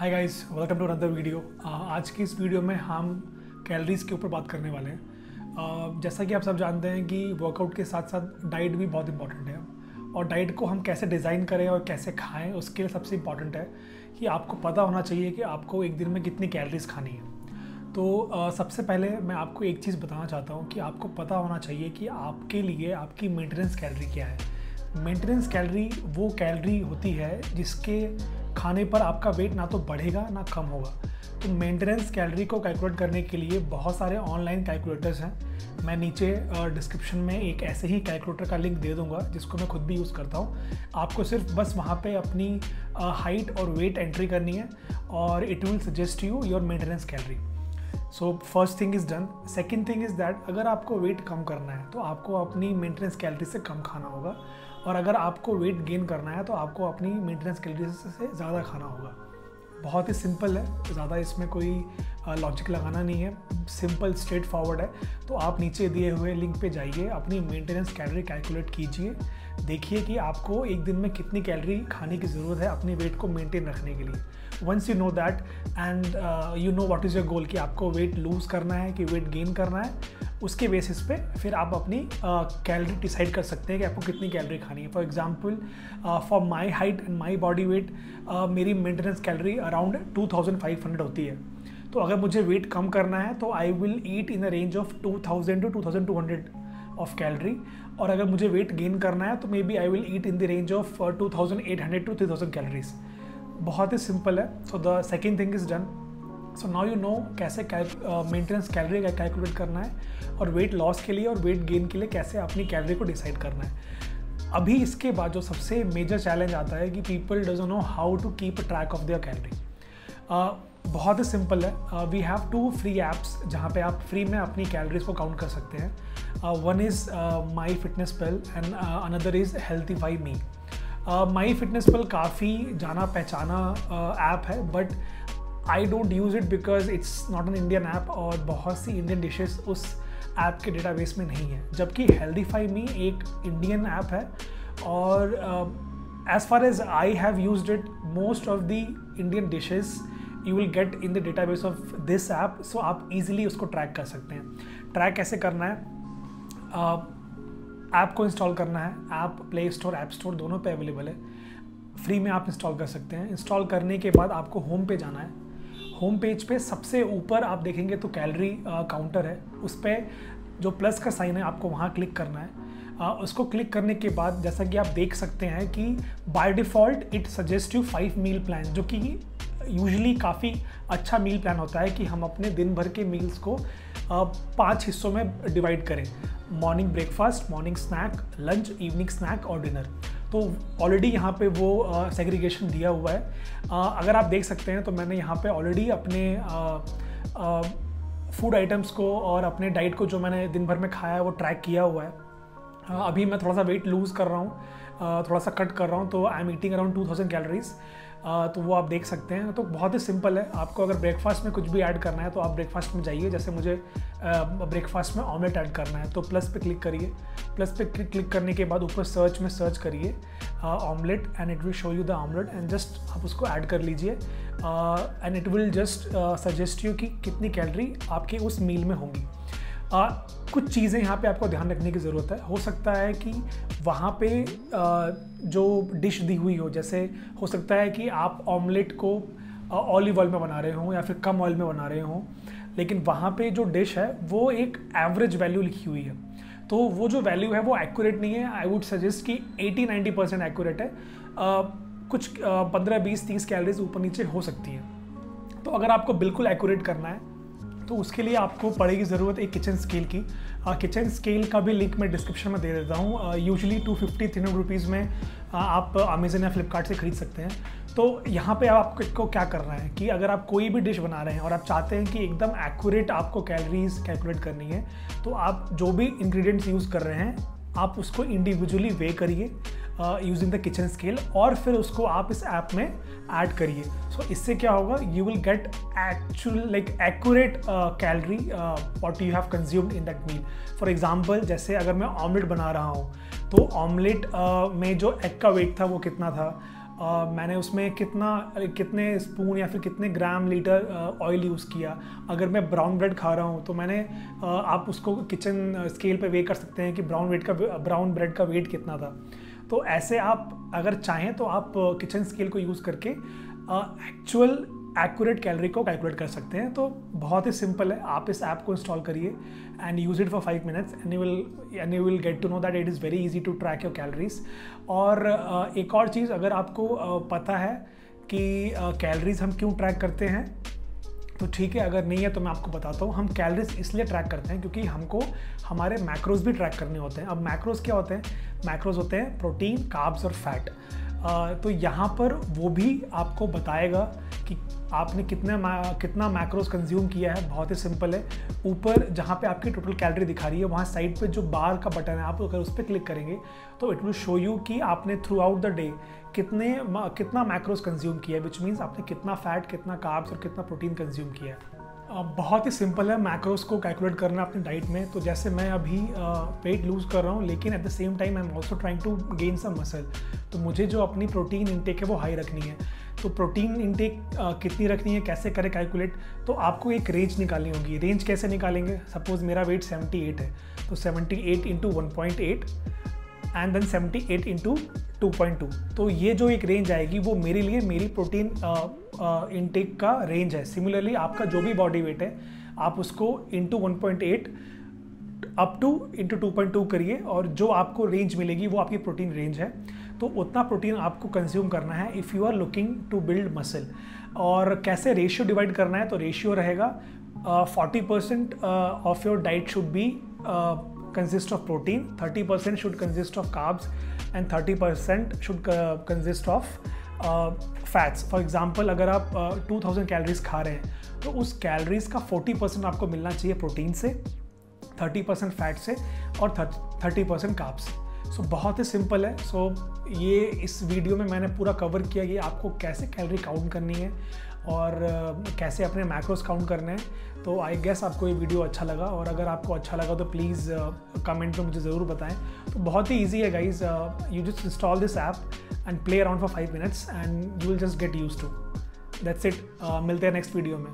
Hi guys, welcome to another video. आज की इस वीडियो में हम कैलोरीज़ के ऊपर बात करने वाले हैं। जैसा कि आप सब जानते हैं कि वर्कआउट के साथ साथ डाइट भी बहुत इंपॉर्टेंट है और डाइट को हम कैसे डिज़ाइन करें और कैसे खाएं उसके लिए सबसे इम्पॉर्टेंट है कि आपको पता होना चाहिए कि आपको एक दिन में कितनी कैलोरीज़ खानी है। तो सबसे पहले मैं आपको एक चीज़ बताना चाहता हूँ कि आपको पता होना चाहिए कि आपके लिए आपकी मेंटेनेंस कैलोरी क्या है। मेंटेनेंस कैलोरी वो कैलोरी होती है जिसके खाने पर आपका वेट ना तो बढ़ेगा ना कम होगा। तो मेंटेनेंस कैलोरी को कैलकुलेट करने के लिए बहुत सारे ऑनलाइन कैलकुलेटर्स हैं। मैं नीचे डिस्क्रिप्शन में एक ऐसे ही कैलकुलेटर का लिंक दे दूंगा जिसको मैं खुद भी यूज़ करता हूँ। आपको सिर्फ बस वहाँ पे अपनी हाइट और वेट एंट्री करनी है और it will suggest you your maintenance calorie. So first thing is done. Second thing is that अगर आपको वेट कम करना है तो आपको अपनी मेंटेनेंस कैलोरी से कम खाना होगा, और अगर आपको वेट गेन करना है तो आपको अपनी मेंटेनेंस कैलोरी से ज़्यादा खाना होगा। बहुत ही सिंपल है, ज़्यादा इसमें कोई लॉजिक लगाना नहीं है, सिंपल स्ट्रेट फॉरवर्ड है। तो आप नीचे दिए हुए लिंक पे जाइए, अपनी मेंटेनेंस कैलोरी कैलकुलेट कीजिए, देखिए कि आपको एक दिन में कितनी कैलोरी खाने की ज़रूरत है अपने वेट को मेंटेन रखने के लिए। Once you know that and you know what is your goal कि आपको वेट लूज़ करना है कि वेट गेन करना है, उसके बेसिस पे फिर आप अपनी कैलोरी डिसाइड कर सकते हैं कि आपको कितनी कैलोरी खानी है। For example for my height and my body weight मेरी मेंटेनेंस कैलोरी अराउंड 2500 होती है। तो अगर मुझे वेट कम करना है तो I will eat in the range of 2000 to 2200 of calorie, और अगर मुझे वेट गेन करना है तो maybe I will eat in the range of 2800 to 3000 calories. बहुत ही सिंपल है। So the second thing is done. So now you know कैसे मेंटेनेंस कैलोरी का कैलकुलेट करना है और वेट लॉस के लिए और वेट गेन के लिए कैसे अपनी कैलोरी को डिसाइड करना है। अभी इसके बाद जो सबसे मेजर चैलेंज आता है कि people doesn't know how to keep track of their calorie. बहुत ही सिंपल है। वी हैव 2 फ्री ऐप्स जहाँ पे आप फ्री में अपनी कैलोरीज को काउंट कर सकते हैं। One is MyFitnessPal and another is HealthifyMe. MyFitnessPal काफ़ी जाना पहचाना ऐप है, but I don't use it because it's not an Indian app और बहुत सी इंडियन डिशेस उस ऐप के डेटाबेस में नहीं है। जबकि हेल्थीफाई मी एक इंडियन ऐप है और as far as I have used it, most of the Indian dishes you will get in the database of this app. So आप इजीली उसको ट्रैक कर सकते हैं। ट्रैक कैसे करना है? ऐप को इंस्टॉल करना है। App play store app store दोनों पे अवेलेबल है। फ्री में आप इंस्टॉल कर सकते हैं। इंस्टॉल करने के बाद आपको होम पे जाना है। होम पेज पे सबसे ऊपर आप देखेंगे तो कैलोरी काउंटर है, उस पर जो प्लस का साइन है आपको वहाँ क्लिक करना है। उसको क्लिक करने के बाद जैसा कि आप देख सकते हैं कि by default it suggest you 5 meal plan, जो कि यूजुअली काफ़ी अच्छा मील प्लान होता है कि हम अपने दिन भर के मील्स को 5 हिस्सों में डिवाइड करें। Morning breakfast, morning snack, lunch, evening snack और डिनर। तो ऑलरेडी यहाँ पे वो सेग्रीगेशन दिया हुआ है। अगर आप देख सकते हैं तो मैंने यहाँ पे ऑलरेडी अपने फूड आइटम्स को और अपने डाइट को जो मैंने दिन भर में खाया है वो ट्रैक किया हुआ है। अभी मैं थोड़ा सा वेट लूज़ कर रहा हूँ, थोड़ा सा कट कर रहा हूँ, तो I am eating around 2000 calories. तो वो आप देख सकते हैं। तो बहुत ही सिंपल है। आपको अगर ब्रेकफास्ट में कुछ भी ऐड करना है तो आप ब्रेकफास्ट में जाइए। जैसे मुझे ब्रेकफास्ट में ऑमलेट ऐड करना है तो प्लस पे क्लिक करिए। प्लस पे क्लिक करने के बाद ऊपर सर्च में सर्च करिए omelette and it will show you the omelette and just आप उसको ऐड कर लीजिए and it will just suggest you कि कितनी कैलोरी आपके उस मील में होंगी। कुछ चीज़ें यहाँ पे आपको ध्यान रखने की ज़रूरत है। हो सकता है कि वहाँ पे जो डिश दी हुई हो, जैसे हो सकता है कि आप ऑमलेट को ऑलिव ऑयल में बना रहे हों या फिर कम ऑयल में बना रहे हों, लेकिन वहाँ पे जो डिश है वो एक एवरेज वैल्यू लिखी हुई है। तो वो जो वैल्यू है वो एक्यूरेट नहीं है। आई वुड सजेस्ट कि 80-90% एक्यूरेट है। कुछ 15, 20, 30 कैलोरीज ऊपर नीचे हो सकती है। तो अगर आपको बिल्कुल एक्यूरेट करना है तो उसके लिए आपको पड़ेगी ज़रूरत एक किचन स्केल की। किचन स्केल का भी लिंक मैं डिस्क्रिप्शन में दे देता हूँ। यूजुअली 250-300 रुपीज़ में आप अमेज़न या फ्लिपकार्ट से ख़रीद सकते हैं। तो यहाँ पे आपको क्या करना है कि अगर आप कोई भी डिश बना रहे हैं और आप चाहते हैं कि एकदम एक्यूरेट आपको कैलोरीज कैलकुलेट करनी है, तो आप जो भी इंग्रेडिएंट्स यूज़ कर रहे हैं आप उसको इंडिविजुअली वे करिए यूजिंग द किचन स्केल, और फिर उसको आप इस ऐप में ऐड करिए। सो इससे क्या होगा, you will get actual like accurate calorie what you have consumed in that meal. For example, जैसे अगर मैं ऑमलेट बना रहा हूँ तो ऑमलेट में जो एग का वेट था वो कितना था, मैंने उसमें कितने स्पून या फिर कितने ग्राम लीटर ऑयल यूज़ किया। अगर मैं ब्राउन ब्रेड खा रहा हूँ तो मैंने आप उसको किचन स्केल पे वे कर सकते हैं कि ब्राउन ब्रेड का वेट कितना था। तो ऐसे आप अगर चाहें तो आप किचन स्केल को यूज़ करके एक्चुअल एक्यूरेट कैलोरी को कैलकुलेट कर सकते हैं। तो बहुत ही सिंपल है, आप इस ऐप को इंस्टॉल करिए and use it for 5 minutes and you will get to know that it is very easy to track your calories. और एक और चीज़, अगर आपको पता है कि कैलोरीज हम क्यों ट्रैक करते हैं तो ठीक है, अगर नहीं है तो मैं आपको बताता हूँ। हम कैलोरीज इसलिए ट्रैक करते हैं क्योंकि हमको हमारे मैक्रोज भी ट्रैक करने होते हैं। अब मैक्रोज क्या होते हैं? मैक्रोज होते हैं प्रोटीन, कार्ब्स और फैट। तो यहाँ पर वो भी आपको बताएगा कि आपने कितना मैक्रोज कंज्यूम किया है। बहुत ही सिंपल है, ऊपर जहाँ पे आपकी टोटल कैलोरी दिखा रही है वहाँ साइड पे जो बार का बटन है, आप अगर उस पर क्लिक करेंगे तो इट विल शो यू कि आपने थ्रू आउट द डे कितना मैक्रोज कंज्यूम किया है, विच मीन्स आपने कितना फैट, कितना कार्ब्स और कितना प्रोटीन कंज्यूम किया है। बहुत ही सिंपल है मैक्रोज को कैलकुलेट करना अपनी डाइट में। तो जैसे मैं अभी वेट लूज़ कर रहा हूँ, लेकिन at the same time I am also trying to gain some muscle. तो मुझे जो अपनी प्रोटीन इंटेक है वो हाई रखनी है। तो प्रोटीन इंटेक कितनी रखनी है, कैसे करें कैलकुलेट? तो आपको एक रेंज निकालनी होगी। रेंज कैसे निकालेंगे? सपोज़ मेरा वेट 78 है, तो 78 इंटू 1.8 एंड देन 78 इंटू 2.2। तो ये जो एक रेंज आएगी वो मेरे लिए मेरी प्रोटीन इनटेक का रेंज है। सिमिलरली आपका जो भी बॉडी वेट है आप उसको इंटू 1.8 अप टू इंटू 2.2 करिए और जो आपको रेंज मिलेगी वो आपकी प्रोटीन रेंज है। तो उतना प्रोटीन आपको कंज्यूम करना है if you are looking to build muscle. और कैसे रेशियो डिवाइड करना है? तो रेशियो रहेगा 40% of your diet should be consist of protein, 30% should consist of carbs and 30% should consist of fats. For example, अगर आप 2000 कैलोरीज खा रहे हैं तो उस कैलोरीज का 40% आपको मिलना चाहिए प्रोटीन से, 30% फैट से और 30% कार्ब्स। सो बहुत ही सिंपल है। सो ये इस वीडियो में मैंने पूरा कवर किया कि आपको कैसे कैलोरी काउंट करनी है और कैसे अपने मैक्रोस काउंट करने हैं। तो आई गेस आपको ये वीडियो अच्छा लगा, और अगर आपको अच्छा लगा तो प्लीज़ कमेंट में मुझे ज़रूर बताएं। तो बहुत ही ईजी है guys, you just install this app and play around for 5 minutes and you will just get used to. That's it. मिलते हैं नेक्स्ट वीडियो में।